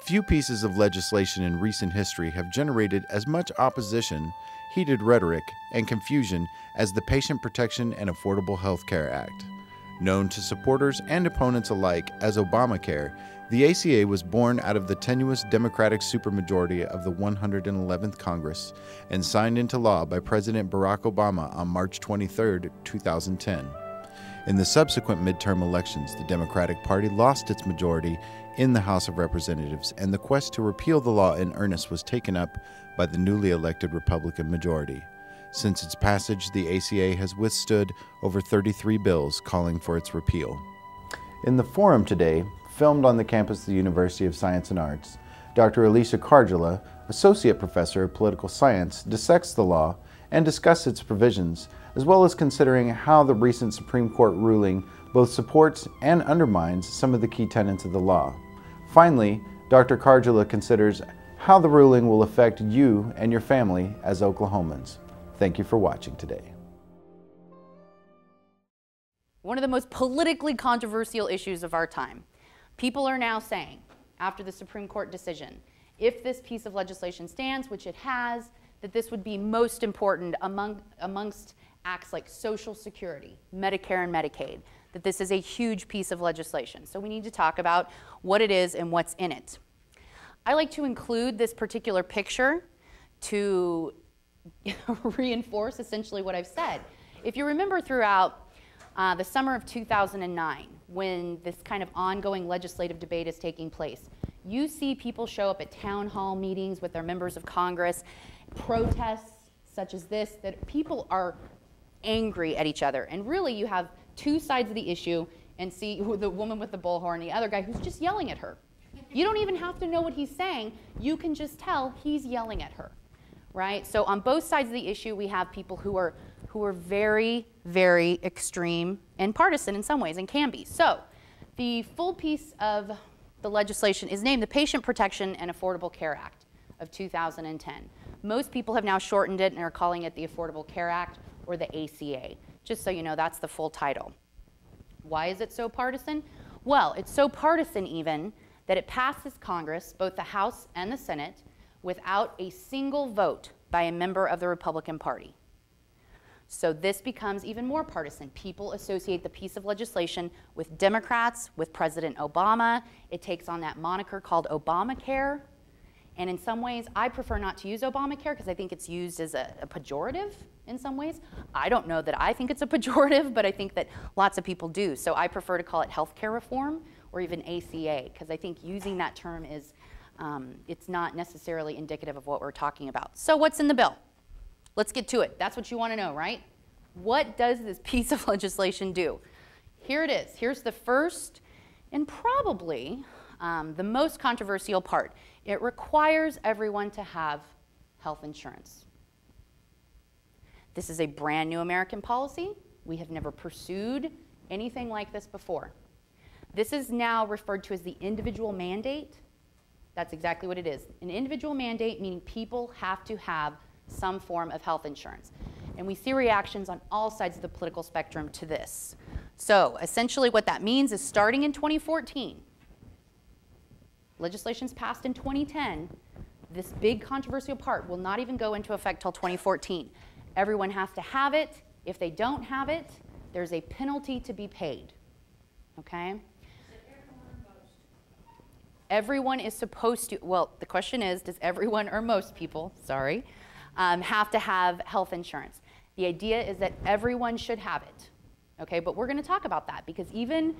Few pieces of legislation in recent history have generated as much opposition, heated rhetoric, and confusion as the Patient Protection and Affordable Health Care Act. Known to supporters and opponents alike as Obamacare, the ACA was born out of the tenuous Democratic supermajority of the 111th Congress and signed into law by President Barack Obama on March 23, 2010. In the subsequent midterm elections, the Democratic Party lost its majority in the House of Representatives, and the quest to repeal the law in earnest was taken up by the newly elected Republican majority. Since its passage, the ACA has withstood over 33 bills calling for its repeal. In the forum today, filmed on the campus of the University of Science and Arts, Dr. Aleisha Karjala, Associate Professor of Political Science, dissects the law and discusses its provisions, as well as considering how the recent Supreme Court ruling both supports and undermines some of the key tenets of the law. Finally, Dr. Karjala considers how the ruling will affect you and your family as Oklahomans. Thank you for watching today. One of the most politically controversial issues of our time. People are now saying, after the Supreme Court decision, if this piece of legislation stands, which it has, that this would be most important amongst acts like Social Security, Medicare and Medicaid, that this is a huge piece of legislation. So we need to talk about what it is and what's in it. I like to include this particular picture to reinforce essentially what I've said. If you remember throughout the summer of 2009, when this kind of ongoing legislative debate is taking place, you see people show up at town hall meetings with their members of Congress, protests such as this, that people are angry at each other. And really you have two sides of the issue, and see the woman with the bullhorn and the other guy who's just yelling at her. You don't even have to know what he's saying. You can just tell he's yelling at her, right? So on both sides of the issue, we have people who are very, very extreme and partisan in some ways, and can be. So the full piece of the legislation is named the Patient Protection and Affordable Care Act of 2010. Most people have now shortened it and are calling it the Affordable Care Act or the ACA. Just so you know, that's the full title. Why is it so partisan? Well, it's so partisan even that it passes Congress, both the House and the Senate, without a single vote by a member of the Republican Party. So this becomes even more partisan. People associate the piece of legislation with Democrats, with President Obama. It takes on that moniker called Obamacare. And in some ways, I prefer not to use Obamacare because I think it's used as a pejorative in some ways. I don't know that I think it's a pejorative, but I think that lots of people do. So I prefer to call it healthcare reform or even ACA, because I think using that term is, it's not necessarily indicative of what we're talking about. So what's in the bill? Let's get to it. That's what you want to know, right? What does this piece of legislation do? Here it is. Here's the first and probably the most controversial part. It requires everyone to have health insurance. This is a brand new American policy. We have never pursued anything like this before. This is now referred to as the individual mandate. That's exactly what it is. An individual mandate, meaning people have to have some form of health insurance. And we see reactions on all sides of the political spectrum to this. So essentially what that means is starting in 2014, legislation's passed in 2010, this big controversial part will not even go into effect till 2014. Everyone has to have it. If they don't have it, there's a penalty to be paid, okay? Everyone is supposed to, well, the question is, does everyone or most people, sorry, have to have health insurance? The idea is that everyone should have it, okay? But we're going to talk about that because even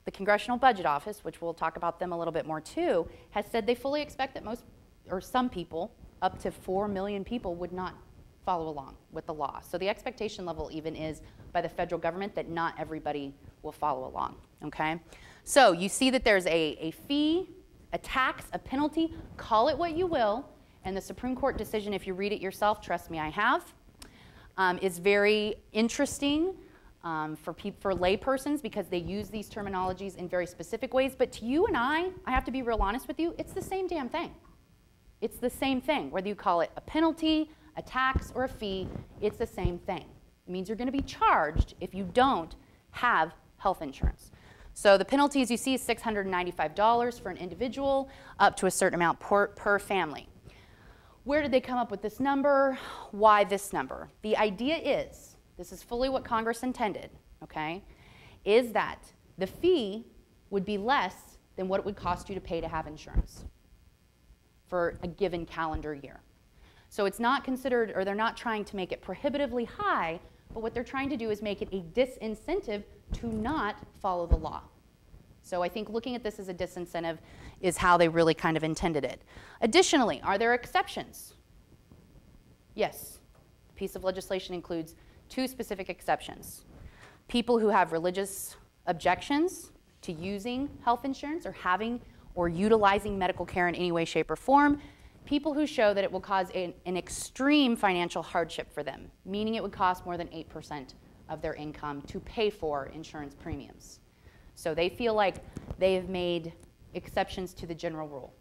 the Congressional Budget Office, which we'll talk about them a little bit more too, has said they fully expect that most, or some people, up to 4 million people would not follow along with the law. So the expectation level even is by the federal government that not everybody will follow along, okay? So you see that there's a fee, a tax, a penalty, call it what you will, and the Supreme Court decision, if you read it yourself, trust me, I have, is very interesting for laypersons because they use these terminologies in very specific ways. But to you and I have to be real honest with you, it's the same damn thing. It's the same thing. Whether you call it a penalty, a tax, or a fee, it's the same thing. It means you're going to be charged if you don't have health insurance. So the penalties you see is $695 for an individual, up to a certain amount per family. Where did they come up with this number? Why this number? The idea is, this is fully what Congress intended, okay, is that the fee would be less than what it would cost you to pay to have insurance for a given calendar year. So it's not considered, or they're not trying to make it prohibitively high, but what they're trying to do is make it a disincentive to not follow the law. So I think looking at this as a disincentive is how they really kind of intended it. Additionally, are there exceptions? Yes. The piece of legislation includes 2 specific exceptions. People who have religious objections to using health insurance or having or utilizing medical care in any way, shape, or form. People who show that it will cause an extreme financial hardship for them, meaning it would cost more than 8% of their income to pay for insurance premiums. So they feel like they have made exceptions to the general rule.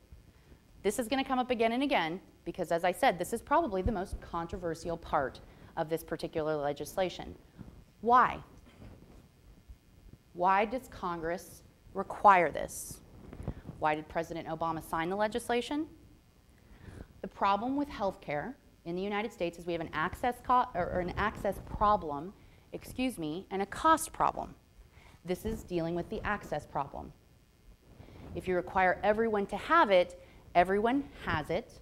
This is going to come up again and again because, as I said, this is probably the most controversial part of this particular legislation. Why? Why does Congress require this? Why did President Obama sign the legislation? The problem with health care in the United States is we have an access problem, and a cost problem. This is dealing with the access problem. If you require everyone to have it, everyone has it.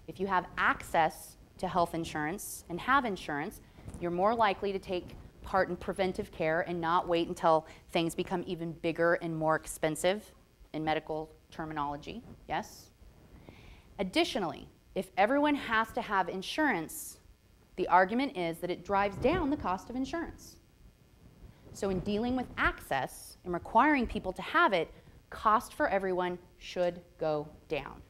If you have access to health insurance and have insurance, you're more likely to take part in preventive care and not wait until things become even bigger and more expensive in medical terminology, yes? Additionally, if everyone has to have insurance, the argument is that it drives down the cost of insurance. So in dealing with access and requiring people to have it, cost for everyone should go down.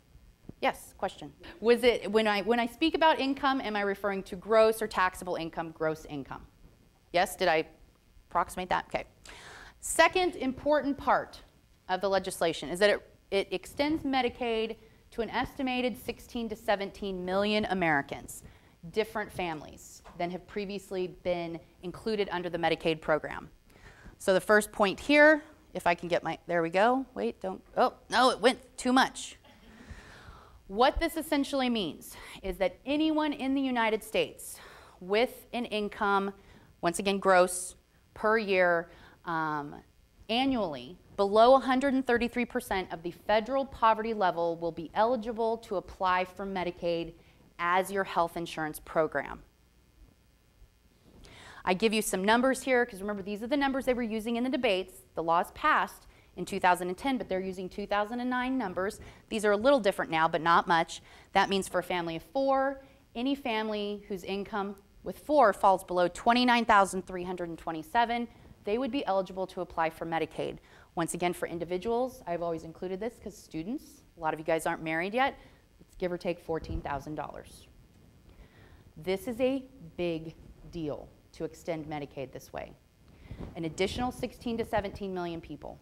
Yes, question. Was it, when I speak about income, am I referring to gross or taxable income, gross income? Yes, did I approximate that? Okay. Second important part of the legislation is that it extends Medicaid to an estimated 16 to 17 million Americans, different families than have previously been included under the Medicaid program. So the first point here, if I can get my, there we go. Wait, don't, oh, no, it went too much. What this essentially means is that anyone in the United States with an income, once again gross, per year, annually, below 133% of the federal poverty level will be eligible to apply for Medicaid as your health insurance program. I give you some numbers here, because remember, these are the numbers they were using in the debates. The laws passed in 2010, but they're using 2009 numbers. These are a little different now, but not much. That means for a family of 4, any family whose income with 4 falls below $29,327, they would be eligible to apply for Medicaid. Once again, for individuals, I've always included this because students, a lot of you guys aren't married yet, it's give or take $14,000. This is a big deal to extend Medicaid this way. An additional 16 to 17 million people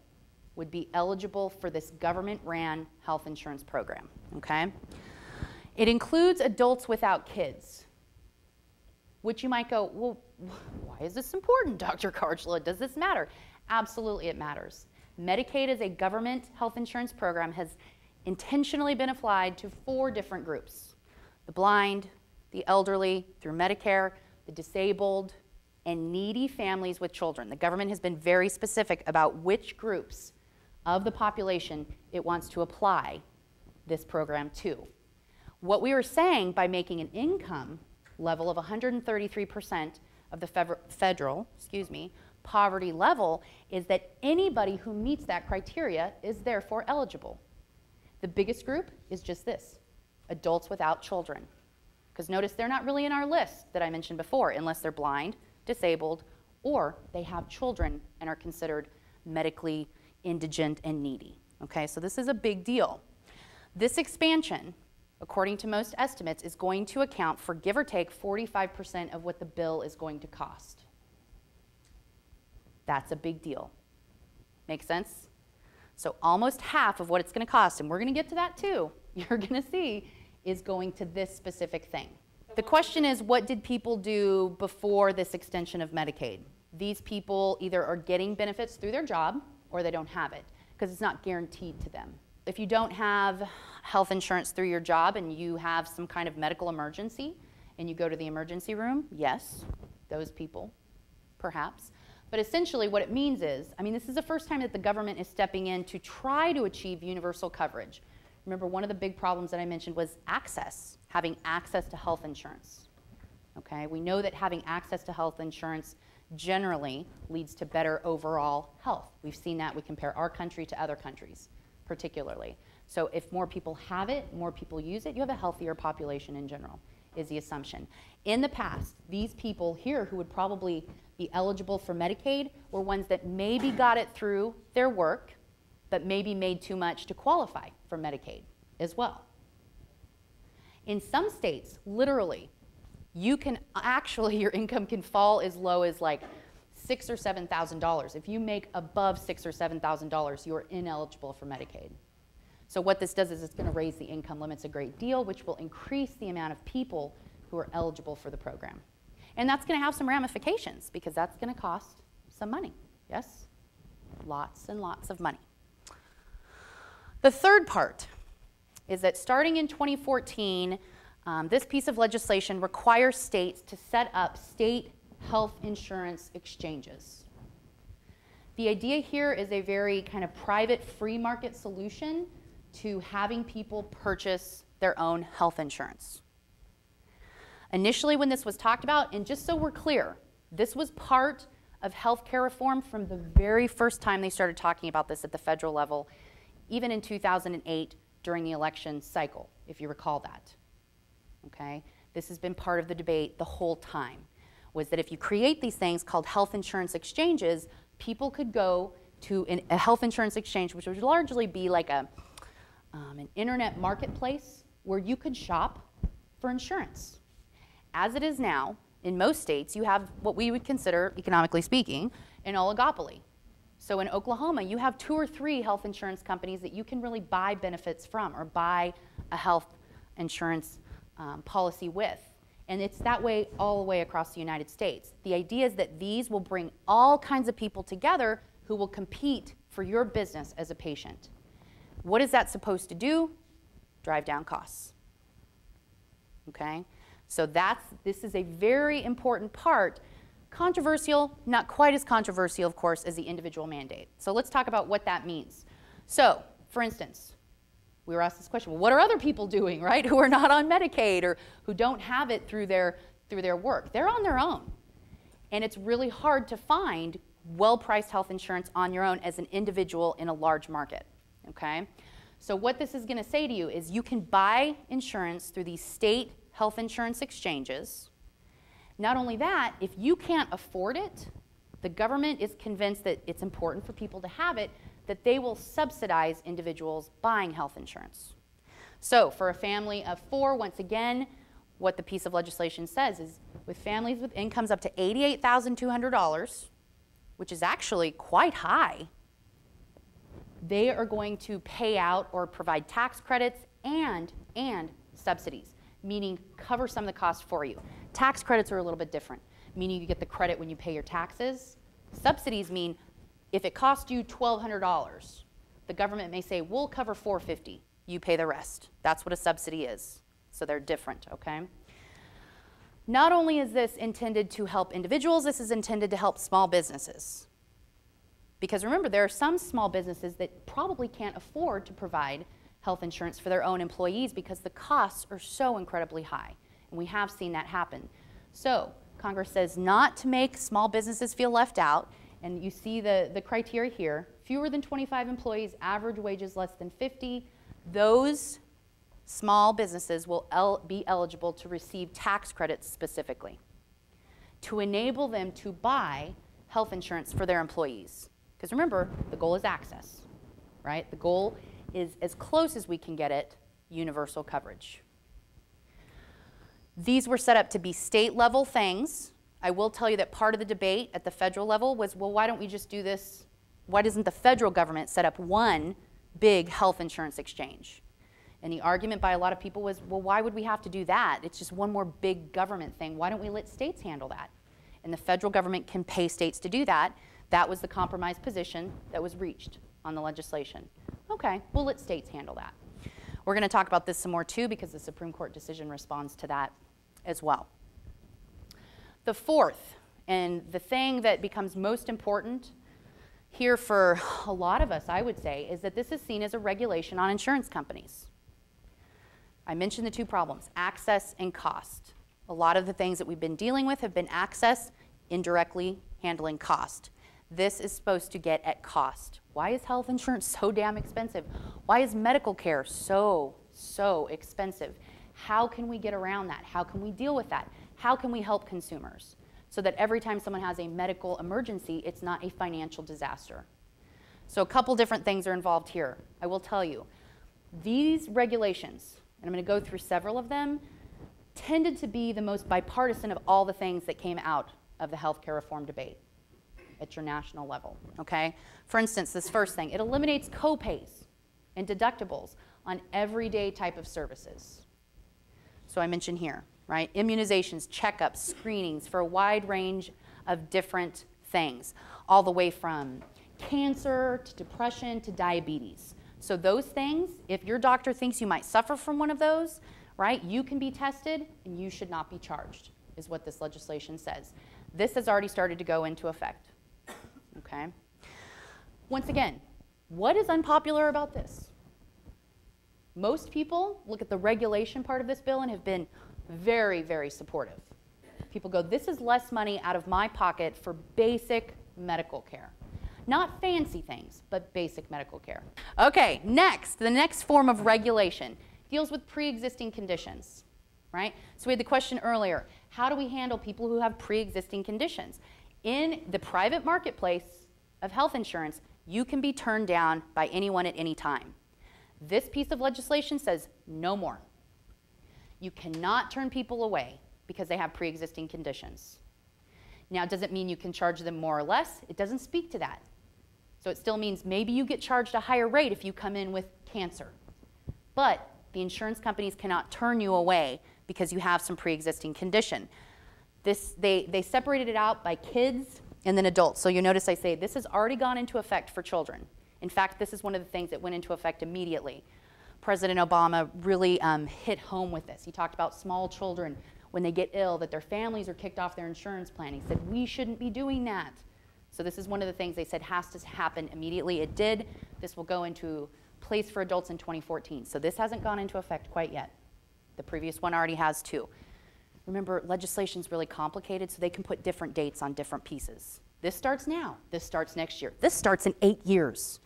would be eligible for this government-ran health insurance program, okay? It includes adults without kids, which you might go, well, why is this important, Dr. Karjala? Does this matter? Absolutely it matters. Medicaid as a government health insurance program has intentionally been applied to 4 different groups: the blind, the elderly, through Medicare, the disabled, and needy families with children. The government has been very specific about which groups of the population it wants to apply this program to. What we were saying by making an income level of 133% of the federal poverty level is that anybody who meets that criteria is therefore eligible. The biggest group is just this: adults without children. Because notice they're not really in our list that I mentioned before unless they're blind, disabled, or they have children and are considered medically indigent and needy. Okay, so this is a big deal. This expansion, according to most estimates, is going to account for, give or take, 45% of what the bill is going to cost. That's a big deal. Make sense? So almost half of what it's going to cost, and we're going to get to that too, you're going to see, is going to this specific thing. The question is, what did people do before this extension of Medicaid? These people either are getting benefits through their job, or they don't have it, because it's not guaranteed to them. If you don't have health insurance through your job and you have some kind of medical emergency and you go to the emergency room, yes, those people, perhaps. But essentially what it means is, I mean, this is the first time that the government is stepping in to try to achieve universal coverage. Remember, one of the big problems that I mentioned was access, having access to health insurance. Okay, we know that having access to health insurance generally leads to better overall health. We've seen that. We compare our country to other countries, particularly. So if more people have it, more people use it, you have a healthier population in general, is the assumption. In the past, these people here who would probably be eligible for Medicaid were ones that maybe got it through their work, but maybe made too much to qualify for Medicaid as well. In some states, literally, you can actually, your income can fall as low as like $6,000 or $7,000. If you make above $6,000 or $7,000, you are ineligible for Medicaid. So what this does is it's going to raise the income limits a great deal, which will increase the amount of people who are eligible for the program. And that's going to have some ramifications because that's going to cost some money. Yes? Lots and lots of money. The third part is that starting in 2014, this piece of legislation requires states to set up state health insurance exchanges. The idea here is a very kind of private free market solution to having people purchase their own health insurance. Initially when this was talked about, and just so we're clear, this was part of healthcare reform from the very first time they started talking about this at the federal level, even in 2008 during the election cycle, if you recall that. Okay? This has been part of the debate the whole time, was that if you create these things called health insurance exchanges, people could go to a health insurance exchange, which would largely be like an internet marketplace where you could shop for insurance. As it is now, in most states, you have what we would consider, economically speaking, an oligopoly. So in Oklahoma, you have 2 or 3 health insurance companies that you can really buy benefits from or buy a health insurance policy with. And it's that way all the way across the United States. The idea is that these will bring all kinds of people together who will compete for your business as a patient. What is that supposed to do? Drive down costs. Okay? So this is a very important part. Controversial, not quite as controversial, of course, as the individual mandate. So let's talk about what that means. So, for instance, we were asked this question, well, what are other people doing, right, who are not on Medicaid or who don't have it through their work? They're on their own. And it's really hard to find well-priced health insurance on your own as an individual in a large market, okay? So what this is going to say to you is you can buy insurance through these state health insurance exchanges. Not only that, if you can't afford it, the government is convinced that it's important for people to have it, that they will subsidize individuals buying health insurance. So for a family of 4, once again, what the piece of legislation says is with families with incomes up to $88,200, which is actually quite high, they are going to pay out or provide tax credits and subsidies, meaning cover some of the costs for you. Tax credits are a little bit different, meaning you get the credit when you pay your taxes. Subsidies mean if it costs you $1,200, the government may say, we'll cover $450, you pay the rest. That's what a subsidy is. So they're different, okay? Not only is this intended to help individuals, this is intended to help small businesses. Because remember, there are some small businesses that probably can't afford to provide health insurance for their own employees because the costs are so incredibly high. And we have seen that happen. So Congress says not to make small businesses feel left out. And you see the criteria here. Fewer than 25 employees, average wages less than 50. Those small businesses will be eligible to receive tax credits specifically to enable them to buy health insurance for their employees. Because remember, the goal is access, right? The goal is as close as we can get it, universal coverage. These were set up to be state-level things. I will tell you that part of the debate at the federal level was, well, why don't we just do this? Why doesn't the federal government set up one big health insurance exchange? And the argument by a lot of people was, well, why would we have to do that? It's just one more big government thing. Why don't we let states handle that? And the federal government can pay states to do that That was the compromise position that was reached on the legislation. Okay, we'll let states handle that. We're going to talk about this some more too because the Supreme Court decision responds to that as well. The fourth, and the thing that becomes most important here for a lot of us, I would say, is that this is seen as a regulation on insurance companies. I mentioned the two problems, access and cost. A lot of the things that we've been dealing with have been access, indirectly handling cost. This is supposed to get at cost. Why is health insurance so damn expensive? Why is medical care so expensive? How can we get around that? How can we deal with that? How can we help consumers so that every time someone has a medical emergency, it's not a financial disaster? So a couple different things are involved here. I will tell you, these regulations, and I'm going to go through several of them, tended to be the most bipartisan of all the things that came out of the healthcare reform debate at your national level, okay? For instance, this first thing, it eliminates copays and deductibles on everyday type of services. So I mentioned here, right? Immunizations, checkups, screenings for a wide range of different things, all the way from cancer to depression to diabetes. So those things, if your doctor thinks you might suffer from one of those, right, you can be tested and you should not be charged, is what this legislation says. This has already started to go into effect, okay? Once again, what is unpopular about this? Most people look at the regulation part of this bill and have been very supportive. People go, this is less money out of my pocket for basic medical care. Not fancy things, but basic medical care. Okay, next, the next form of regulation deals with pre-existing conditions, right? So we had the question earlier, how do we handle people who have pre-existing conditions? In the private marketplace of health insurance, you can be turned down by anyone at any time. This piece of legislation says no more. You cannot turn people away because they have pre-existing conditions. Now, does it mean you can charge them more or less? It doesn't speak to that. So it still means maybe you get charged a higher rate if you come in with cancer. But the insurance companies cannot turn you away because you have some pre-existing condition. They separated it out by kids and then adults. So you notice I say this has already gone into effect for children. In fact, this is one of the things that went into effect immediately. President Obama really hit home with this. He talked about small children when they get ill, that their families are kicked off their insurance plan. He said, we shouldn't be doing that. So this is one of the things they said has to happen immediately. It did. This will go into place for adults in 2014. So this hasn't gone into effect quite yet. The previous one already has too. Remember, legislation's really complicated, so they can put different dates on different pieces. This starts now. This starts next year. This starts in 8 years.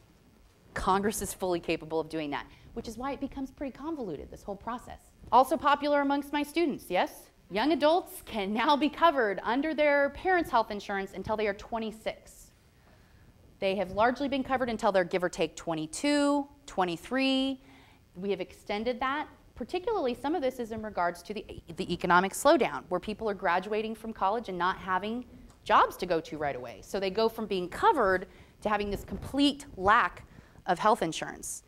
Congress is fully capable of doing that, which is why it becomes pretty convoluted, this whole process. Also popular amongst my students, yes? Young adults can now be covered under their parents' health insurance until they are 26. They have largely been covered until they're give or take 22, 23. We have extended that. Particularly, some of this is in regards to the economic slowdown, where people are graduating from college and not having jobs to go to right away. So they go from being covered to having this complete lack of health insurance.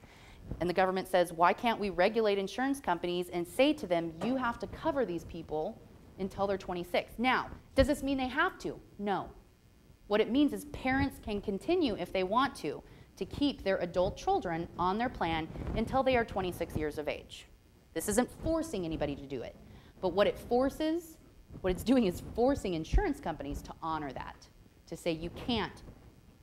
And the government says, why can't we regulate insurance companies and say to them, you have to cover these people until they're 26? Now, does this mean they have to? No. What it means is parents can continue, if they want to keep their adult children on their plan until they are 26 years of age. This isn't forcing anybody to do it. But what it's doing is forcing insurance companies to honor that, to say you can't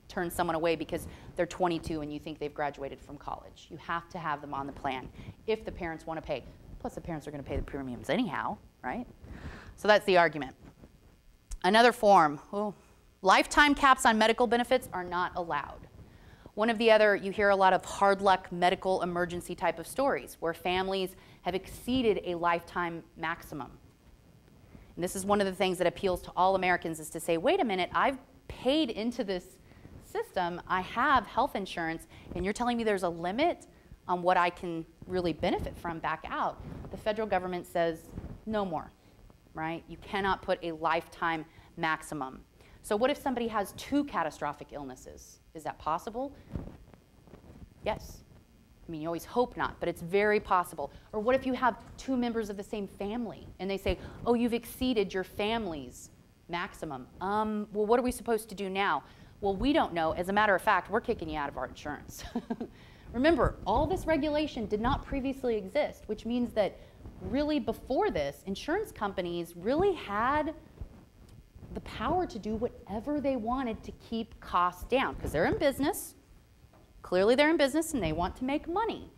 turn someone away because they're 22 and you think they've graduated from college. You have to have them on the plan if the parents want to pay. Plus the parents are going to pay the premiums anyhow, right? So that's the argument. Another form, lifetime caps on medical benefits are not allowed. One of the other, you hear a lot of hard luck medical emergency type of stories where families have exceeded a lifetime maximum. And this is one of the things that appeals to all Americans, is to say, wait a minute, I've paid into this system, I have health insurance, and you're telling me there's a limit on what I can really benefit from back out. The federal government says no more, right? You cannot put a lifetime maximum. So what if somebody has 2 catastrophic illnesses? Is that possible? Yes. I mean, you always hope not, but it's very possible. Or what if you have 2 members of the same family and they say, oh, you've exceeded your family's maximum. Well, what are we supposed to do now? Well, we don't know. As a matter of fact, we're kicking you out of our insurance. Remember, all this regulation did not previously exist, which means that really before this, insurance companies really had the power to do whatever they wanted to keep costs down, because they're in business. Clearly they're in business and they want to make money,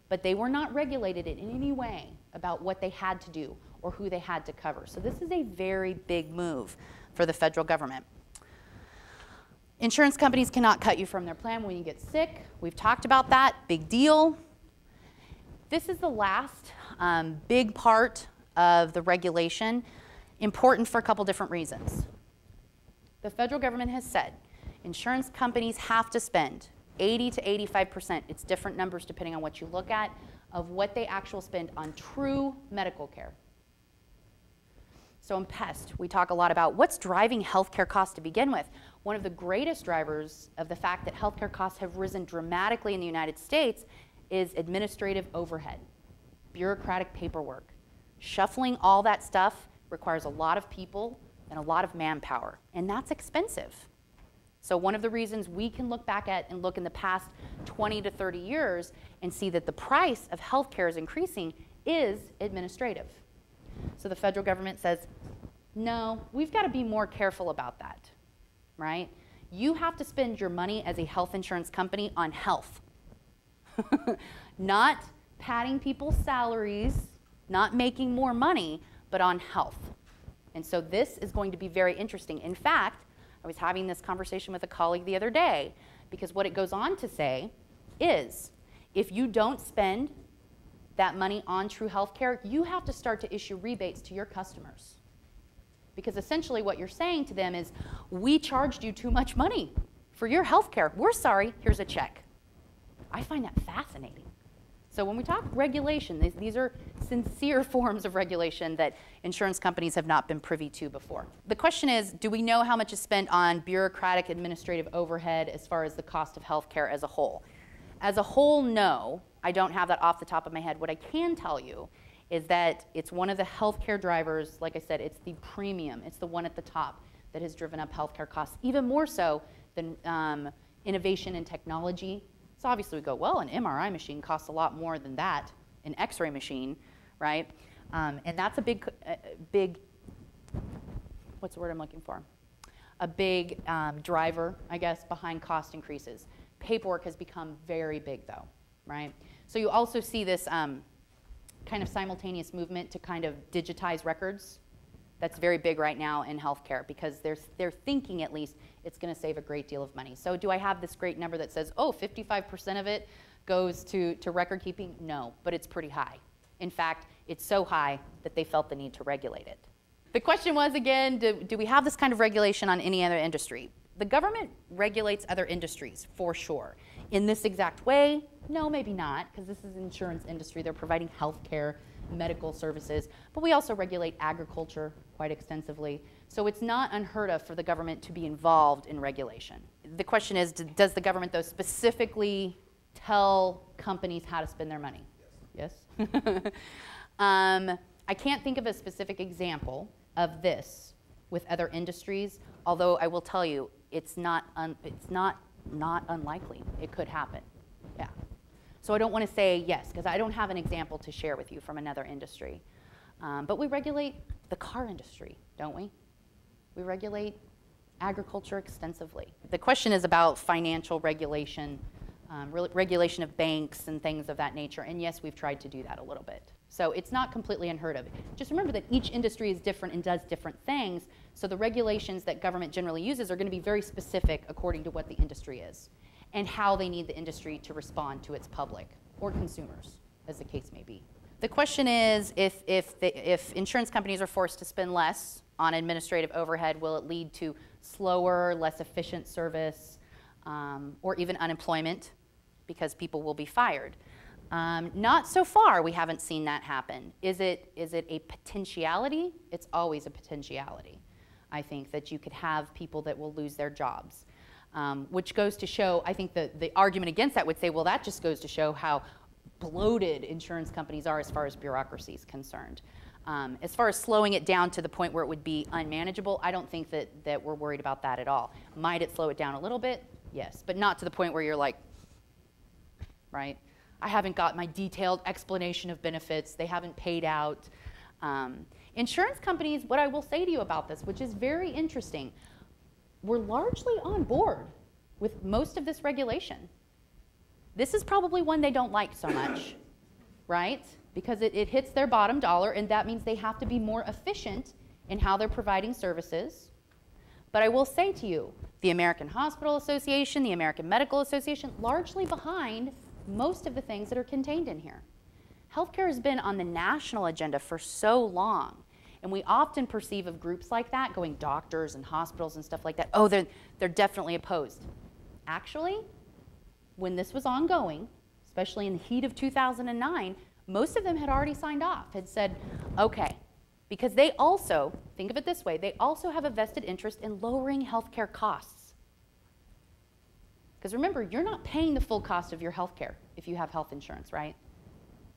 but they were not regulated in any way about what they had to do or who they had to cover. So this is a very big move for the federal government. Insurance companies cannot cut you from their plan when you get sick. We've talked about that, big deal. This is the last big part of the regulation, important for a couple different reasons. The federal government has said insurance companies have to spend 80 to 85%, it's different numbers depending on what you look at, of what they actually spend on true medical care. So in PEST, we talk a lot about what's driving healthcare costs to begin with. One of the greatest drivers of the fact that healthcare costs have risen dramatically in the United States is administrative overhead, bureaucratic paperwork. Shuffling all that stuff requires a lot of people and a lot of manpower, and that's expensive. So one of the reasons we can look back at and look in the past 20 to 30 years and see that the price of healthcare is increasing is administrative. So the federal government says, no, we've got to be more careful about that, right? You have to spend your money as a health insurance company on health, not padding people's salaries, not making more money, but on health. And so this is going to be very interesting. In fact, I was having this conversation with a colleague the other day, because what it goes on to say is if you don't spend that money on true health care, you have to start to issue rebates to your customers. Because essentially what you're saying to them is, we charged you too much money for your health care. We're sorry, here's a check. I find that fascinating. So when we talk regulation, these are sincere forms of regulation that insurance companies have not been privy to before. The question is, do we know how much is spent on bureaucratic administrative overhead as far as the cost of healthcare as a whole? As a whole, no. I don't have that off the top of my head. What I can tell you is that it's one of the healthcare drivers. Like I said, it's the premium. It's the one at the top that has driven up healthcare costs, even more so than innovation and technology. So obviously we go, well, an MRI machine costs a lot more than that, an X-ray machine, right? And that's a big, what's the word I'm looking for? A big driver, I guess, behind cost increases. Paperwork has become very big though, right? So you also see this kind of simultaneous movement to kind of digitize records. That's very big right now in healthcare, because they're thinking at least it's going to save a great deal of money. So do I have this great number that says, oh, 55% of it goes to record keeping? No, but it's pretty high. In fact, it's so high that they felt the need to regulate it. The question was, again, do we have this kind of regulation on any other industry? The government regulates other industries, for sure. In this exact way? No, maybe not, because this is an insurance industry. They're providing health care, medical services, but we also regulate agriculture quite extensively. So it's not unheard of for the government to be involved in regulation. The question is, does the government, though, specifically tell companies how to spend their money? Yes? I can't think of a specific example of this with other industries, although I will tell you, it's not unlikely. It could happen, yeah. So I don't want to say yes, because I don't have an example to share with you from another industry. But we regulate the car industry, don't we? We regulate agriculture extensively. The question is about financial regulation, regulation of banks and things of that nature. And yes, we've tried to do that a little bit. So it's not completely unheard of. Just remember that each industry is different and does different things. So the regulations that government generally uses are going to be very specific according to what the industry is and how they need the industry to respond to its public or consumers, as the case may be. The question is, if insurance companies are forced to spend less on administrative overhead, will it lead to slower, less efficient service, or even unemployment because people will be fired? Not so far. We haven't seen that happen. Is it a potentiality? It's always a potentiality. I think that you could have people that will lose their jobs, which goes to show, I think the argument against that would say, well, that just goes to show how bloated insurance companies are as far as bureaucracy is concerned. As far as slowing it down to the point where it would be unmanageable, I don't think that we're worried about that at all. Might it slow it down a little bit? Yes, but not to the point where you're like, right? I haven't got my detailed explanation of benefits. They haven't paid out. Insurance companies, what I will say to you about this, which is very interesting, we're largely on board with most of this regulation. This is probably one they don't like so much, right? Because it hits their bottom dollar, and that means they have to be more efficient in how they're providing services. But I will say to you, the American Hospital Association, the American Medical Association, largely behind most of the things that are contained in here. Healthcare has been on the national agenda for so long, and we often perceive of groups like that, going doctors and hospitals and stuff like that, oh, they're definitely opposed. Actually, when this was ongoing, especially in the heat of 2009, most of them had already signed off, had said, okay, because they also, think of it this way, they also have a vested interest in lowering healthcare costs. Because remember, you're not paying the full cost of your healthcare if you have health insurance, right?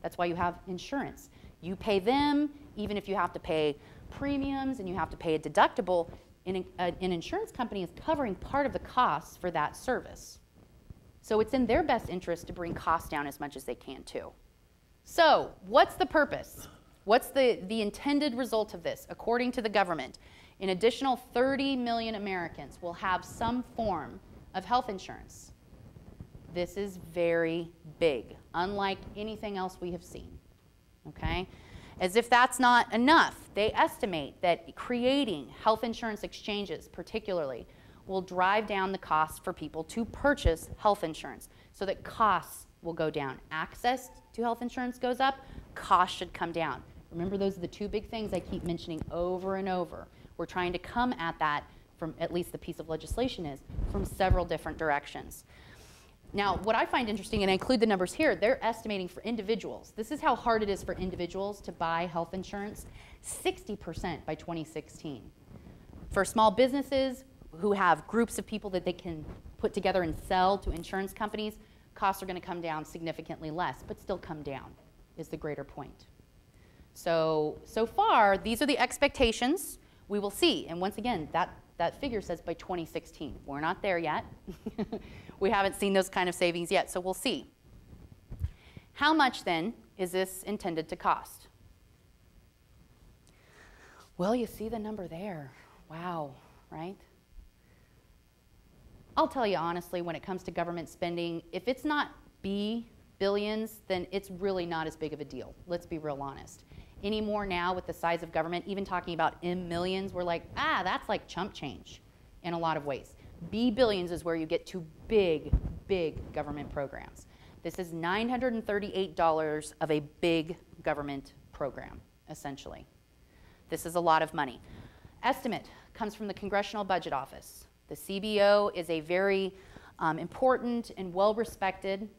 That's why you have insurance. You pay them, even if you have to pay premiums and you have to pay a deductible, an insurance company is covering part of the costs for that service. So it's in their best interest to bring costs down as much as they can too. So what's the purpose? What's the intended result of this? According to the government, an additional 30 million Americans will have some form of health insurance. This is very big, unlike anything else we have seen, okay? As if that's not enough, they estimate that creating health insurance exchanges particularly will drive down the cost for people to purchase health insurance so that costs will go down. Access to health insurance goes up, costs should come down. Remember, those are the two big things I keep mentioning over and over. We're trying to come at that from, at least the piece of legislation is, from several different directions. Now, what I find interesting, and I include the numbers here, they're estimating for individuals. This is how hard it is for individuals to buy health insurance, 60% by 2016. For small businesses who have groups of people that they can put together and sell to insurance companies, costs are going to come down significantly less, but still come down is the greater point. So far, these are the expectations. We will see. And once again, that figure says by 2016. We're not there yet. We haven't seen those kind of savings yet, so we'll see. How much, then, is this intended to cost? Well, you see the number there. Wow, right? I'll tell you honestly, when it comes to government spending, if it's not billions, then it's really not as big of a deal. Let's be real honest. Anymore now with the size of government, even talking about millions, we're like, that's like chump change in a lot of ways. Billions is where you get to big, big government programs. This is $938 of a big government program, essentially. This is a lot of money. Estimate comes from the Congressional Budget Office. The CBO is a very important and well-respected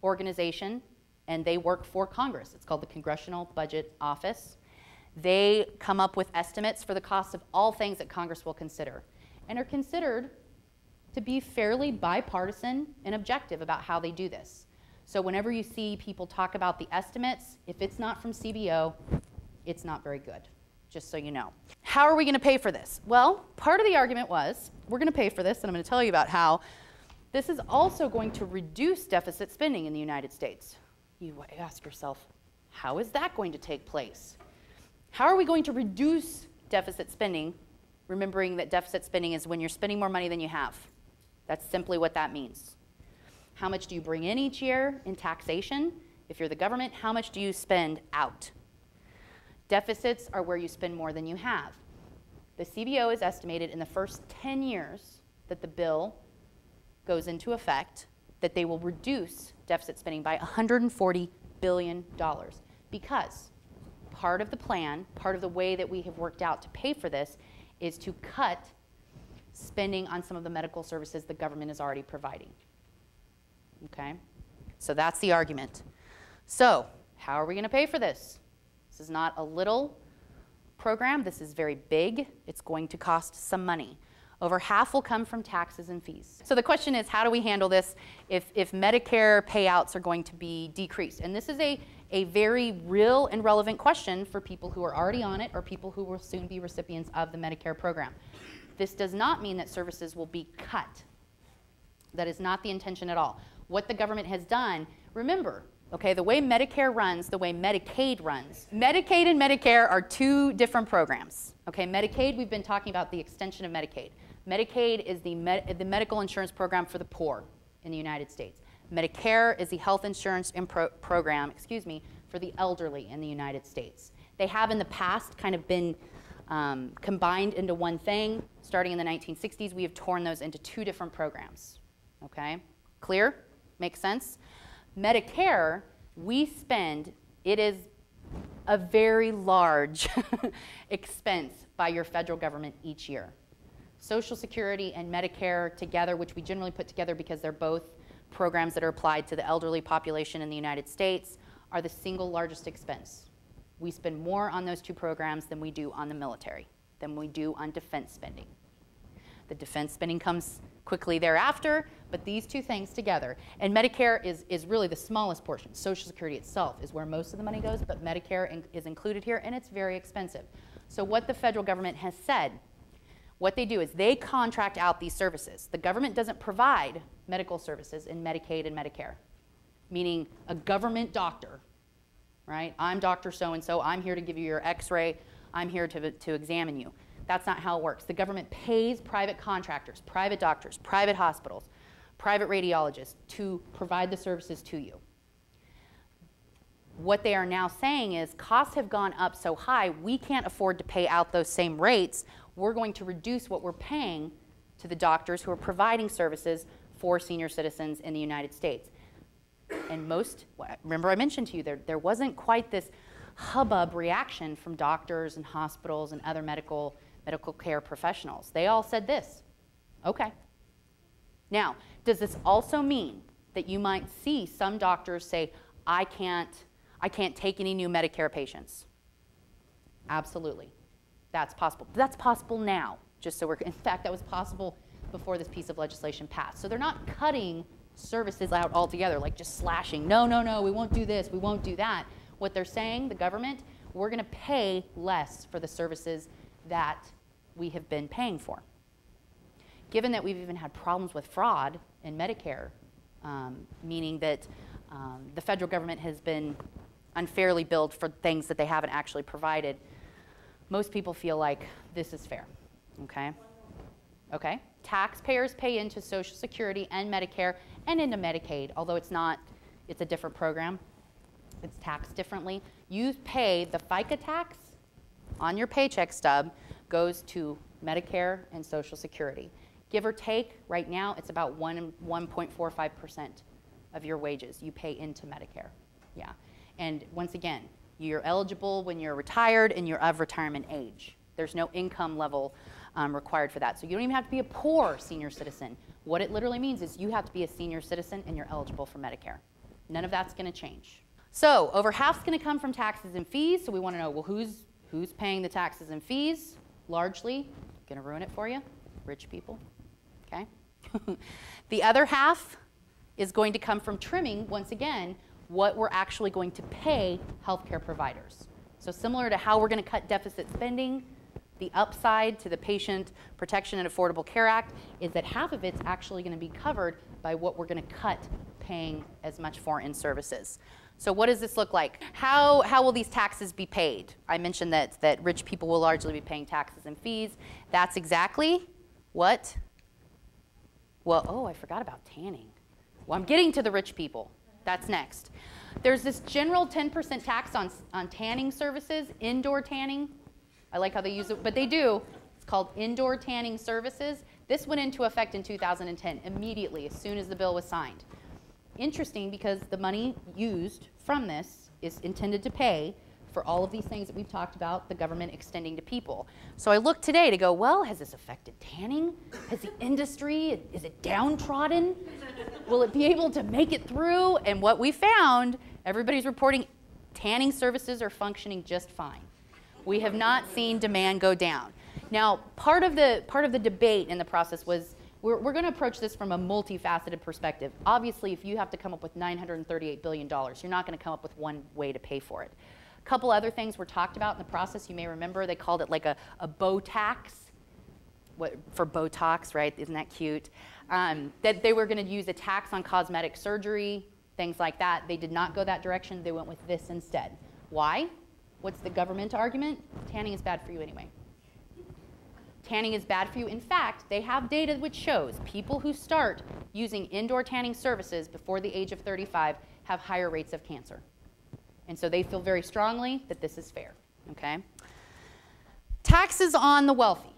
organization, and they work for Congress. It's called the Congressional Budget Office. They come up with estimates for the cost of all things that Congress will consider, and are considered to be fairly bipartisan and objective about how they do this. So whenever you see people talk about the estimates, if it's not from CBO, it's not very good, just so you know. How are we going to pay for this? Well, part of the argument was, we're going to pay for this, and I'm going to tell you about how this is also going to reduce deficit spending in the United States. You ask yourself, how is that going to take place? How are we going to reduce deficit spending, remembering that deficit spending is when you're spending more money than you have? That's simply what that means. How much do you bring in each year in taxation? If you're the government, how much do you spend out? Deficits are where you spend more than you have. The CBO is estimated in the first 10 years that the bill goes into effect that they will reduce deficit spending by $140 billion, because part of the plan, part of the way that we have worked out to pay for this is to cut spending on some of the medical services the government is already providing. Okay? So that's the argument. So how are we going to pay for this? This is not a little program. This is very big. It's going to cost some money. Over half will come from taxes and fees. So the question is, how do we handle this if Medicare payouts are going to be decreased? And this is a a very real and relevant question for people who are already on it or people who will soon be recipients of the Medicare program. This does not mean that services will be cut. That is not the intention at all. What the government has done, remember, okay, the way Medicare runs, the way Medicaid runs. Medicaid and Medicare are two different programs. Okay, Medicaid, we've been talking about the extension of Medicaid. Medicaid is the medical insurance program for the poor in the United States. Medicare is the health insurance program, for the elderly in the United States. They have in the past kind of been combined into one thing. Starting in the 1960s, we have torn those into two different programs. Okay, clear? Makes sense? Medicare, we spend, it is a very large expense by your federal government each year. Social Security and Medicare together, which we generally put together because they're both programs that are applied to the elderly population in the United States, are the single largest expense. We spend more on those two programs than we do on the military, than we do on defense spending. The defense spending comes quickly thereafter, but these two things together, and Medicare is really the smallest portion. Social Security itself is where most of the money goes, but Medicare is included here, and it's very expensive. So what the federal government has said, what they do is they contract out these services. The government doesn't provide medical services in Medicaid and Medicare, meaning a government doctor, right? I'm Dr. So-and-so, I'm here to give you your x-ray, I'm here to examine you. That's not how it works. The government pays private contractors, private doctors, private hospitals, private radiologists to provide the services to you. What they are now saying is costs have gone up so high, we can't afford to pay out those same rates. We're going to reduce what we're paying to the doctors who are providing services for senior citizens in the United States. And remember I mentioned to you, there wasn't quite this hubbub reaction from doctors and hospitals and other medical care professionals. They all said this, okay. Now, does this also mean that you might see some doctors say, I can't take any new Medicare patients? Absolutely, that's possible. That's possible now, just so in fact, that was possible before this piece of legislation passed. So they're not cutting services out altogether, like just slashing, no, we won't do this, we won't do that. What they're saying, the government, we're gonna pay less for the services that we have been paying for. Given that we've even had problems with fraud in Medicare, meaning that the federal government has been unfairly billed for things that they haven't actually provided, most people feel like this is fair, okay? Okay, taxpayers pay into Social Security and Medicare and into Medicaid, although it's a different program. It's taxed differently. You pay the FICA tax on your paycheck stub goes to Medicare and Social Security. Give or take, right now, it's about 1.45% of your wages you pay into Medicare. Yeah. And once again, you're eligible when you're retired and you're of retirement age. There's no income level required for that. So you don't even have to be a poor senior citizen. What it literally means is you have to be a senior citizen and you're eligible for Medicare. None of that's going to change. So over half's going to come from taxes and fees. So we want to know, well, who's paying the taxes and fees? Largely, going to ruin it for you, rich people. Okay. The other half is going to come from trimming, once again, what we're actually going to pay healthcare providers. So similar to how we're going to cut deficit spending, the upside to the Patient Protection and Affordable Care Act is that half of it's actually going to be covered by what we're going to cut paying as much for in services. So what does this look like? How will these taxes be paid? I mentioned that rich people will largely be paying taxes and fees. That's exactly what? Well, oh, I forgot about tanning. Well, I'm getting to the rich people. That's next. There's this general 10% tax on tanning services, indoor tanning. I like how they use it, but they do. It's called indoor tanning services. This went into effect in 2010, immediately, as soon as the bill was signed. Interesting, because the money used from this is intended to pay for all of these things that we've talked about, the government extending to people. So I looked today to go, well, has this affected tanning? Has the industry, is it downtrodden? Will it be able to make it through? And what we found, everybody's reporting tanning services are functioning just fine. We have not seen demand go down. Now, part of the debate in the process was We're going to approach this from a multifaceted perspective. Obviously, if you have to come up with $938 billion, you're not going to come up with one way to pay for it. A couple other things were talked about in the process. You may remember they called it like a bow tax. For Botox, right? Isn't that cute? That they were going to use a tax on cosmetic surgery, things like that. They did not go that direction. They went with this instead. Why? What's the government argument? Tanning is bad for you anyway. Tanning is bad for you. In fact, they have data which shows people who start using indoor tanning services before the age of 35 have higher rates of cancer. And so they feel very strongly that this is fair, okay? Taxes on the wealthy.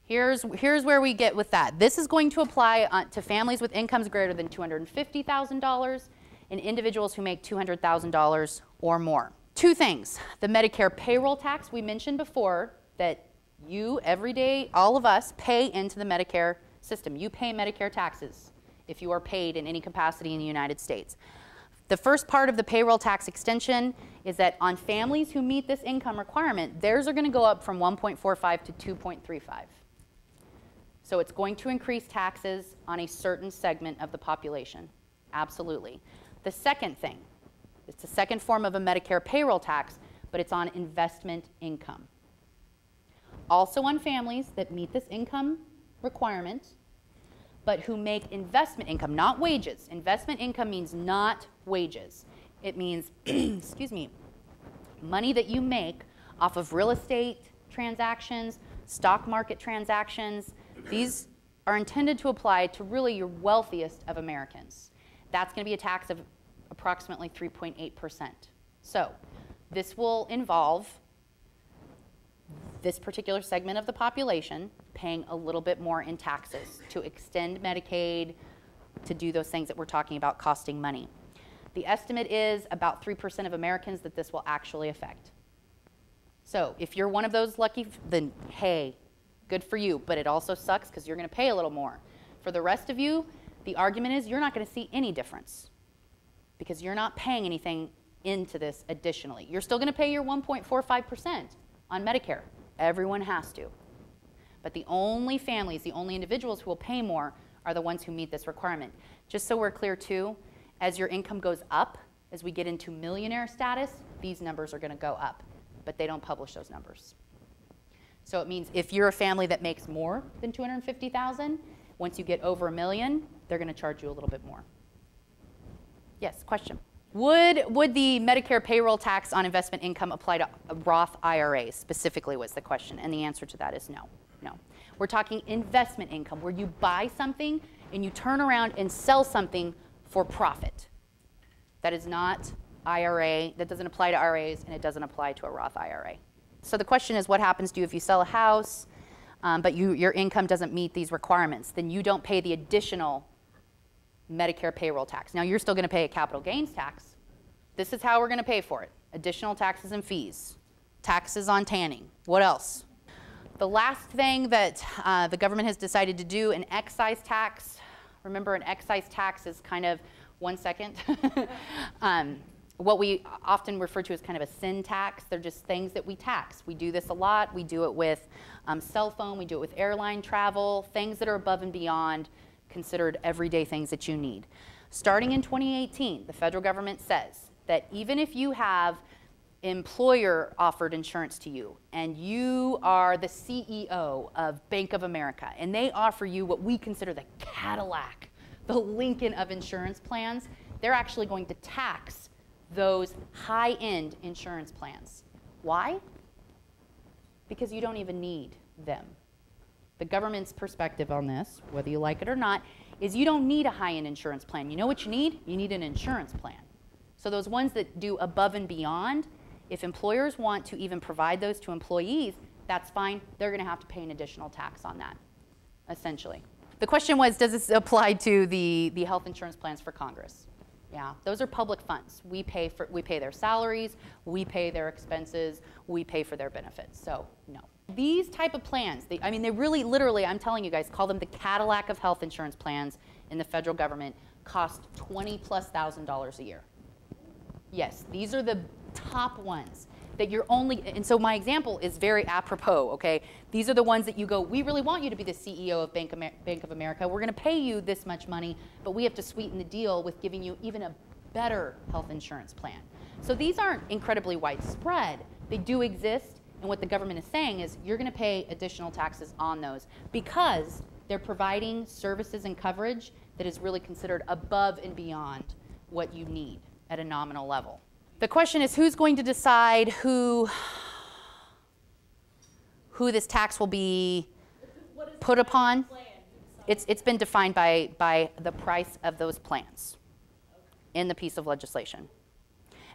Here's where we get with that. This is going to apply to families with incomes greater than $250,000 and individuals who make $200,000 or more. Two things. The Medicare payroll tax, we mentioned before that you, every day, all of us, pay into the Medicare system. You pay Medicare taxes if you are paid in any capacity in the United States. The first part of the payroll tax extension is that on families who meet this income requirement, theirs are going to go up from 1.45 to 2.35. So it's going to increase taxes on a certain segment of the population. Absolutely. The second thing, it's the second form of a Medicare payroll tax, but it's on investment income. Also on families that meet this income requirement, but who make investment income, not wages. Investment income means not wages. It means, excuse me, money that you make off of real estate transactions, stock market transactions. These are intended to apply to really your wealthiest of Americans. That's going to be a tax of approximately 3.8%. So this will involve this particular segment of the population paying a little bit more in taxes to extend Medicaid, to do those things that we're talking about costing money. The estimate is about 3% of Americans that this will actually affect. So if you're one of those lucky, then hey, good for you, but it also sucks because you're going to pay a little more. For the rest of you, the argument is you're not going to see any difference because you're not paying anything into this additionally. You're still going to pay your 1.45% on Medicare. Everyone has to. But the only families, the only individuals who will pay more are the ones who meet this requirement. Just so we're clear too, as your income goes up, as we get into millionaire status, these numbers are going to go up, but they don't publish those numbers. So it means if you're a family that makes more than $250,000, once you get over $1 million, they're going to charge you a little bit more. Yes, question. Would the Medicare payroll tax on investment income apply to Roth IRAs specifically was the question, and the answer to that is no. No. We're talking investment income, where you buy something and you turn around and sell something for profit. That is not IRA, that doesn't apply to IRAs, and it doesn't apply to a Roth IRA. So the question is, what happens to you if you sell a house, but your income doesn't meet these requirements? Then you don't pay the additional Medicare payroll tax. Now, you're still going to pay a capital gains tax. This is how we're going to pay for it. Additional taxes and fees. Taxes on tanning. What else? The last thing that the government has decided to do, an excise tax. Remember, an excise tax is kind of, one second, what we often refer to as kind of a sin tax. They're just things that we tax. We do this a lot. We do it with cell phone. We do it with airline travel, things that are above and beyond considered everyday things that you need. Starting in 2018, the federal government says that even if you have employer offered insurance to you and you are the CEO of Bank of America and they offer you what we consider the Cadillac, the Lincoln of insurance plans, they're actually going to tax those high-end insurance plans. Why? Because you don't even need them. The government's perspective on this, whether you like it or not, is you don't need a high-end insurance plan. You know what you need? You need an insurance plan. So those ones that do above and beyond, if employers want to even provide those to employees, that's fine. They're going to have to pay an additional tax on that, essentially. The question was, does this apply to the health insurance plans for Congress? Yeah, those are public funds. We pay their salaries, we pay their expenses, we pay for their benefits. So no. These type of plans, they really, literally, I'm telling you guys, call them the Cadillac of health insurance plans in the federal government, cost $20,000+ a year. Yes, these are the top ones. that you're only, and so my example is very apropos, okay? These are the ones that you go, we really want you to be the CEO of Bank of America. We're going to pay you this much money, but we have to sweeten the deal with giving you even a better health insurance plan. So these aren't incredibly widespread. They do exist, and what the government is saying is you're going to pay additional taxes on those because they're providing services and coverage that is really considered above and beyond what you need at a nominal level. The question is, who's going to decide who this tax will be put upon? It's been defined by the price of those plans in the piece of legislation.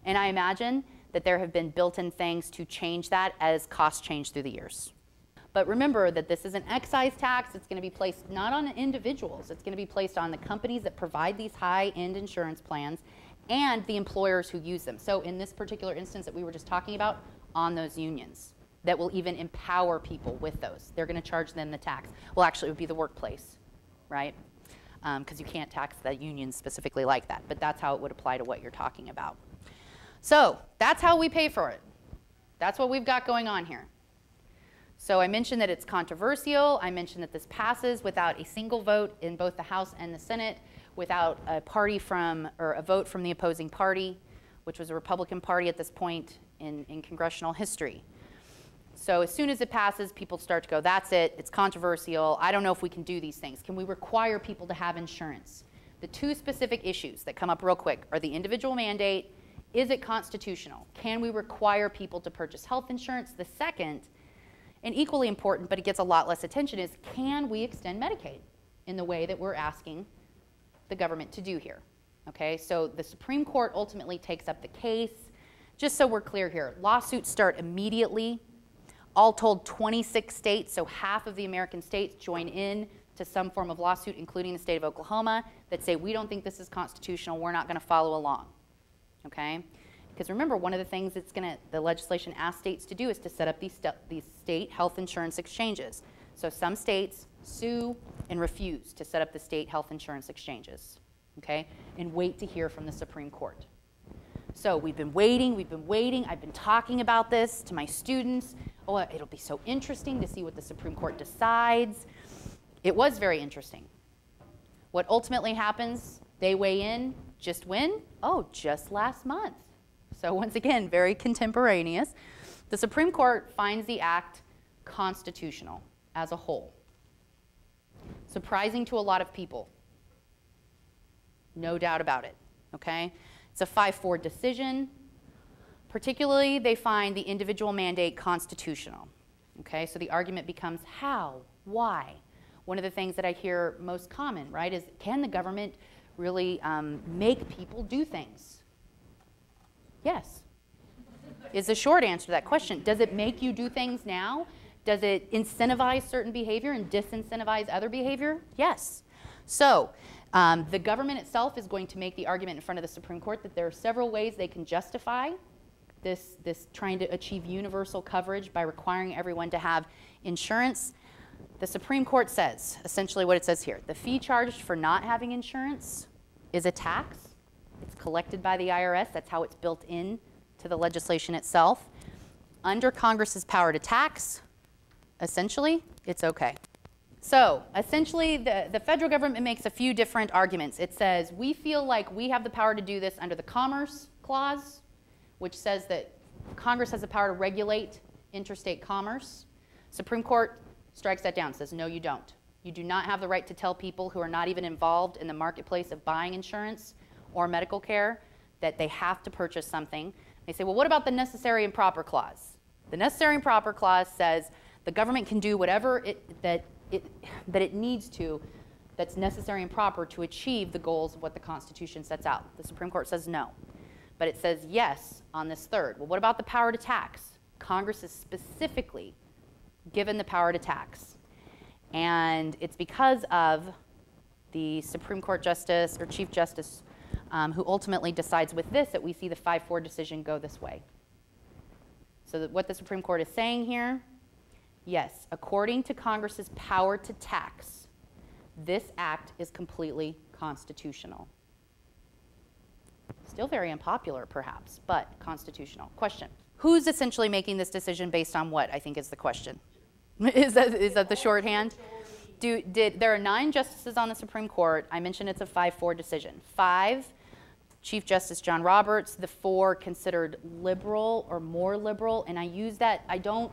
And I imagine that there have been built-in things to change that as costs change through the years. But remember that this is an excise tax. It's going to be placed not on individuals. It's going to be placed on the companies that provide these high-end insurance plans and the employers who use them. So in this particular instance that we were just talking about, on those unions that will even empower people with those. They're going to charge them the tax. Well, actually, it would be the workplace, right? Because you can't tax the unions specifically like that. But that's how it would apply to what you're talking about. So that's how we pay for it. That's what we've got going on here. So I mentioned that it's controversial. I mentioned that this passes without a single vote in both the House and the Senate, without a party from, or a vote from the opposing party, which was a Republican party at this point in congressional history. So as soon as it passes, people start to go, that's it, it's controversial, I don't know if we can do these things. Can we require people to have insurance? The two specific issues that come up real quick are the individual mandate, is it constitutional? Can we require people to purchase health insurance? The second, and equally important, but it gets a lot less attention, is can we extend Medicaid in the way that we're asking the government to do here? Okay, so the Supreme Court ultimately takes up the case. Just so we're clear here, lawsuits start immediately. All told, 26 states, so half of the American states, join in to some form of lawsuit, including the state of Oklahoma, that say we don't think this is constitutional, we're not going to follow along. Okay? Because remember, one of the things the legislation asks states to do is to set up these state health insurance exchanges. So some states sue and refuse to set up the state health insurance exchanges, okay, and wait to hear from the Supreme Court. So we've been waiting. I've been talking about this to my students. Oh, it'll be so interesting to see what the Supreme Court decides. It was very interesting. What ultimately happens, they weigh in, just when? Oh, just last month. So once again, very contemporaneous. The Supreme Court finds the act constitutional as a whole. Surprising to a lot of people. No doubt about it, okay? It's a 5-4 decision. Particularly, they find the individual mandate constitutional, okay? So the argument becomes how, why? One of the things that I hear most common, right, is can the government really make people do things? Yes, is the short answer to that question. Does it make you do things now? Does it incentivize certain behavior and disincentivize other behavior? Yes. So the government itself is going to make the argument in front of the Supreme Court that there are several ways they can justify this trying to achieve universal coverage by requiring everyone to have insurance. The Supreme Court says, essentially what it says here, the fee charged for not having insurance is a tax. It's collected by the IRS. That's how it's built in to the legislation itself. Under Congress's power to tax, essentially, it's okay. So essentially, the federal government makes a few different arguments. It says, we feel like we have the power to do this under the Commerce Clause, which says that Congress has the power to regulate interstate commerce. Supreme Court strikes that down, says, no, you don't. You do not have the right to tell people who are not even involved in the marketplace of buying insurance or medical care that they have to purchase something. They say, well, what about the Necessary and Proper Clause? The Necessary and Proper Clause says the government can do whatever that it needs to that's necessary and proper to achieve the goals of what the Constitution sets out. The Supreme Court says no. But it says yes on this third. Well, what about the power to tax? Congress is specifically given the power to tax. And it's because of the Supreme Court Justice or Chief Justice who ultimately decides with this that we see the 5-4 decision go this way. So that what the Supreme Court is saying here, yes, according to Congress's power to tax, this act is completely constitutional. Still very unpopular, perhaps, but constitutional. Question, who's essentially making this decision based on what, I think is the question. Is that the shorthand? There are 9 justices on the Supreme Court. I mentioned it's a 5-4 decision. 5, Chief Justice John Roberts. The 4 considered liberal or more liberal. And I use that, I don't,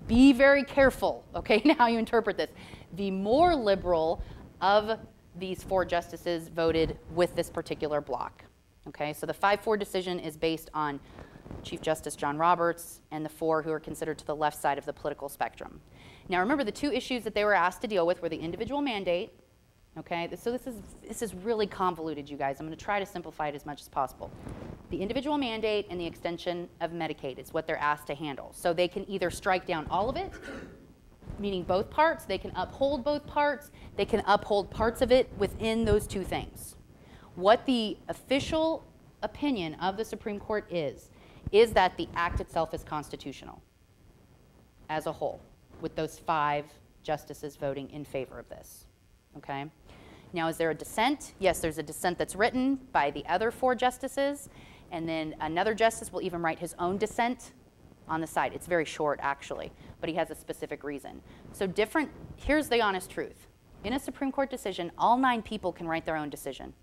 be very careful, okay, in how you interpret this. The more liberal of these 4 justices voted with this particular block. Okay, so the 5-4 decision is based on Chief Justice John Roberts and the 4 who are considered to the left side of the political spectrum. Now remember, the 2 issues that they were asked to deal with were the individual mandate. Okay, so this is really convoluted, you guys. I'm going to try to simplify it as much as possible. The individual mandate and the extension of Medicaid is what they're asked to handle. So they can either strike down all of it, meaning both parts. They can uphold both parts. They can uphold parts of it within those 2 things. What the official opinion of the Supreme Court is that the act itself is constitutional as a whole, with those 5 justices voting in favor of this. Okay? Now, is there a dissent? Yes, there's a dissent that's written by the other 4 justices, and then another justice will even write his own dissent on the side. It's very short, actually, but he has a specific reason. So here's the honest truth. In a Supreme Court decision, all 9 people can write their own decision.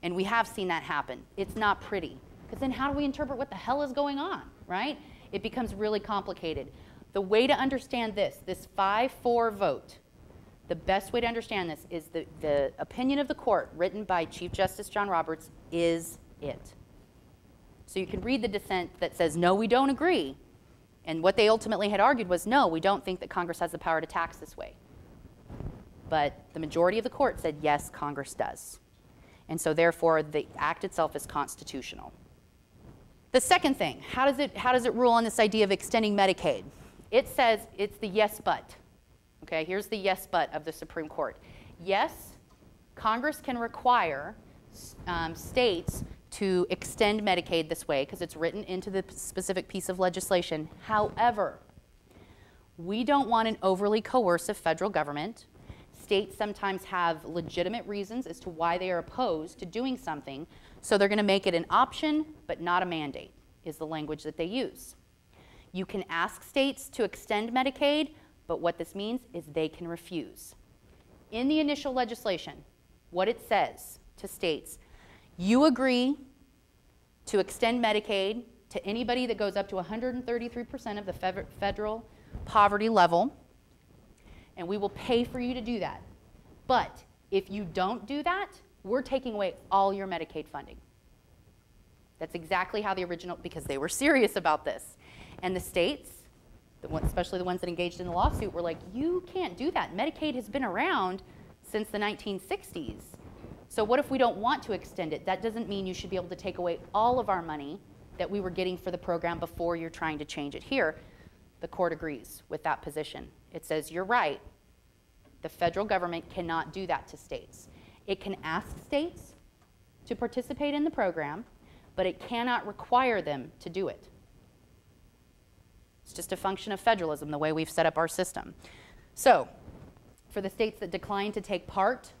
And we have seen that happen. It's not pretty. Because then how do we interpret what the hell is going on, right? It becomes really complicated. The way to understand this 5-4 vote, the best way to understand this is the opinion of the court written by Chief Justice John Roberts is it. So you can read the dissent that says, no, we don't agree. And what they ultimately had argued was, no, we don't think that Congress has the power to tax this way. But the majority of the court said, yes, Congress does. And so therefore, the act itself is constitutional. The second thing, how does it rule on this idea of extending Medicaid? It says it's the yes but. Okay, here's the yes but of the Supreme Court. Yes, Congress can require states to extend Medicaid this way because it's written into the specific piece of legislation. However, we don't want an overly coercive federal government. States sometimes have legitimate reasons as to why they are opposed to doing something, so they're going to make it an option but not a mandate, is the language that they use. You can ask states to extend Medicaid, but what this means is they can refuse. In the initial legislation, what it says to states, you agree to extend Medicaid to anybody that goes up to 133% of the federal poverty level, and we will pay for you to do that. But if you don't do that, we're taking away all your Medicaid funding. That's exactly how the original, because they were serious about this. And the states, especially the ones that engaged in the lawsuit, were like, you can't do that. Medicaid has been around since the 1960s. So what if we don't want to extend it? That doesn't mean you should be able to take away all of our money that we were getting for the program before you're trying to change it here. The court agrees with that position. It says, you're right. The federal government cannot do that to states. It can ask states to participate in the program, but it cannot require them to do it. It's just a function of federalism, the way we've set up our system. So, for the states that decline to take part,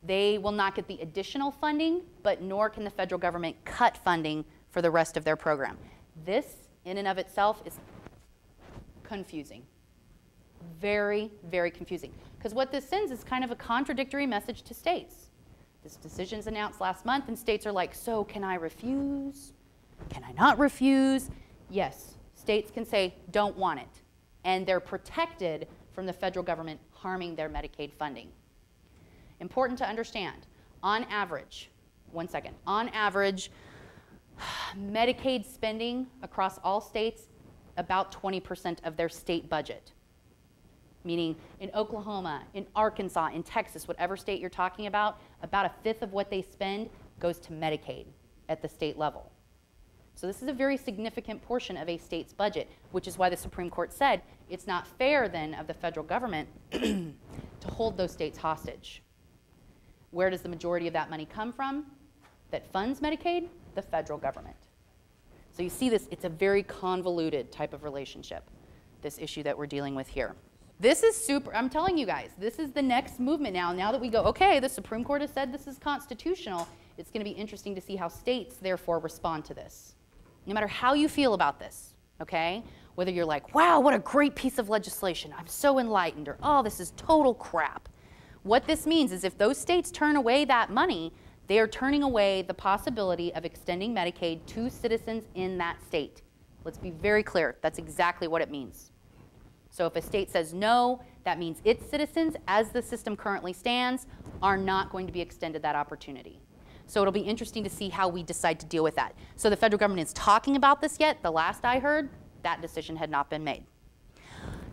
they will not get the additional funding, but nor can the federal government cut funding for the rest of their program. This, in and of itself, is confusing. Very, very confusing. Because what this sends is kind of a contradictory message to states. This decision's announced last month, and states are like, so can I refuse? Can I not refuse? Yes, states can say, don't want it. And they're protected from the federal government harming their Medicaid funding. Important to understand, on average, on average, Medicaid spending across all states, about 20% of their state budget. Meaning in Oklahoma, in Arkansas, in Texas, whatever state you're talking about 1/5 of what they spend goes to Medicaid at the state level. So this is a very significant portion of a state's budget, which is why the Supreme Court said it's not fair then of the federal government to hold those states hostage. Where does the majority of that money come from that funds Medicaid? The federal government. So you see this, it's a very convoluted type of relationship, this issue that we're dealing with here. This is super, I'm telling you guys, this is the next movement now. Now that we go, okay, the Supreme Court has said this is constitutional, it's going to be interesting to see how states therefore respond to this. no matter how you feel about this, okay? Whether you're like, wow, what a great piece of legislation, I'm so enlightened, or oh, this is total crap. What this means is if those states turn away that money, they are turning away the possibility of extending Medicaid to citizens in that state. Let's be very clear, that's exactly what it means. So if a state says no, that means its citizens, as the system currently stands, are not going to be extended that opportunity. So it'll be interesting to see how we decide to deal with that. So the federal government is talking about this yet. The last I heard, that decision had not been made.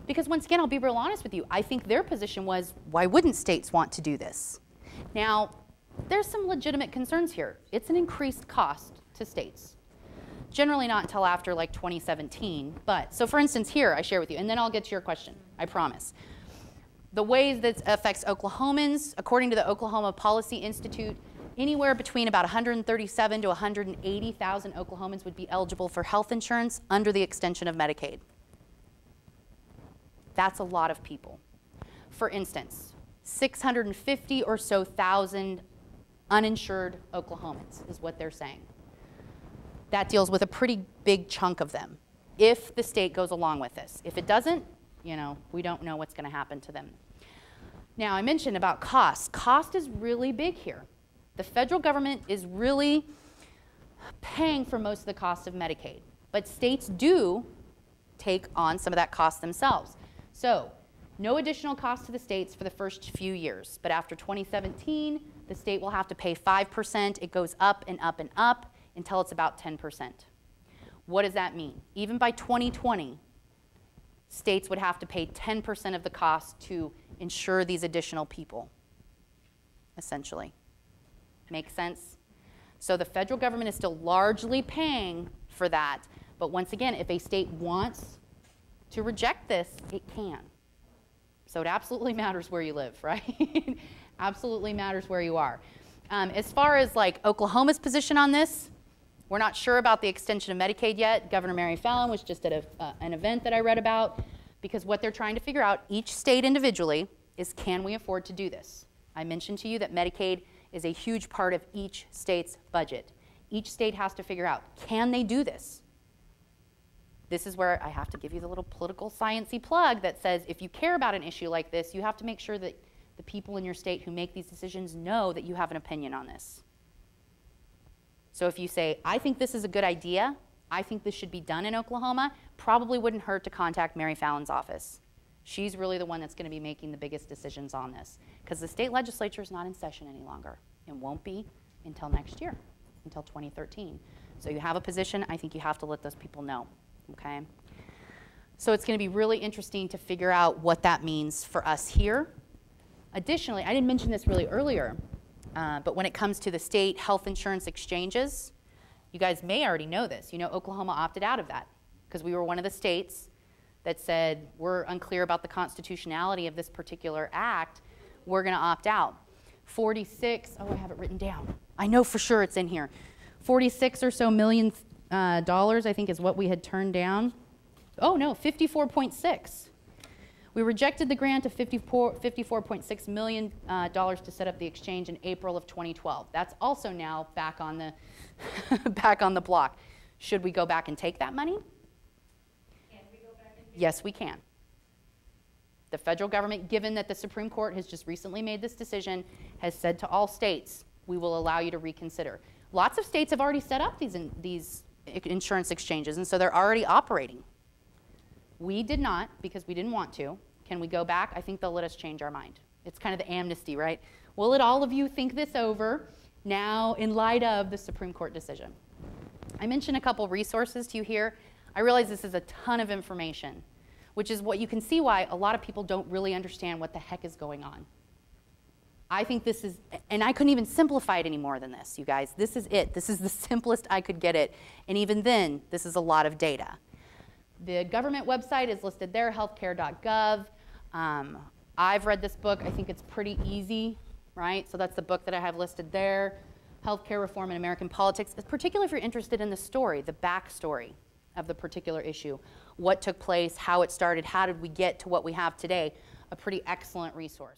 Because once again, I'll be real honest with you, I think their position was, why wouldn't states want to do this? Now, there's some legitimate concerns here. It's an increased cost to states. Generally not until after like 2017, but, so for instance here, I share with you, and then I'll get to your question, I promise. The ways that affects Oklahomans, according to the Oklahoma Policy Institute, anywhere between about 137 to 180,000 Oklahomans would be eligible for health insurance under the extension of Medicaid. That's a lot of people. For instance, 650 or so thousand uninsured Oklahomans is what they're saying. That deals with a pretty big chunk of them, if the state goes along with this. If it doesn't, you know, we don't know what's going to happen to them. Now, I mentioned about cost. Cost is really big here. The federal government is really paying for most of the cost of Medicaid, but states do take on some of that cost themselves. So, no additional cost to the states for the first few years, but after 2017, the state will have to pay 5%. It goes up and up and up until it's about 10%. What does that mean? Even by 2020, states would have to pay 10% of the cost to insure these additional people, essentially. Make sense? So the federal government is still largely paying for that, but once again, if a state wants to reject this, it can. So it absolutely matters where you live, right? Absolutely matters where you are. As far as like Oklahoma's position on this, we're not sure about the extension of Medicaid yet. Governor Mary Fallin was just at an event that I read about, because what they're trying to figure out, each state individually, is can we afford to do this? I mentioned to you that Medicaid is a huge part of each state's budget. Each state has to figure out, can they do this? This is where I have to give you the little political science-y plug that says if you care about an issue like this, you have to make sure that the people in your state who make these decisions know that you have an opinion on this. So if you say, I think this is a good idea, I think this should be done in Oklahoma, probably wouldn't hurt to contact Mary Fallin's office. She's really the one that's going to be making the biggest decisions on this, because the state legislature is not in session any longer and won't be until next year, until 2013. So you have a position, I think you have to let those people know, okay? So it's going to be really interesting to figure out what that means for us here. Additionally, I didn't mention this really earlier, but when it comes to the state health insurance exchanges, you guys may already know this. You know, Oklahoma opted out of that because we were one of the states that said we're unclear about the constitutionality of this particular act. We're going to opt out. 46, oh, I have it written down. I know for sure it's in here. 46 or so million dollars, I think, is what we had turned down. Oh, no, 54.6. We rejected the grant of $54.6 million to set up the exchange in April of 2012. That's also now back on the, back on the block. Should we go back and take that money? Can we go back and take Yes, we can. The federal government, given that the Supreme Court has just recently made this decision, has said to all states, we will allow you to reconsider. Lots of states have already set up these insurance exchanges, and so they're already operating. We did not, because we didn't want to. Can we go back? I think they'll let us change our mind. It's kind of the amnesty, right? We'll let all of you think this over now in light of the Supreme Court decision. I mentioned a couple resources to you here. I realize this is a ton of information, which is what you can see why a lot of people don't really understand what the heck is going on. I think this is, and I couldn't even simplify it any more than this, you guys. This is it. This is the simplest I could get it. And even then, this is a lot of data. The government website is listed there, healthcare.gov. I've read this book. I think it's pretty easy, right? So that's the book that I have listed there, Healthcare Reform in American Politics, particularly if you're interested in the story, the backstory of the particular issue, what took place, how it started, how did we get to what we have today, a pretty excellent resource.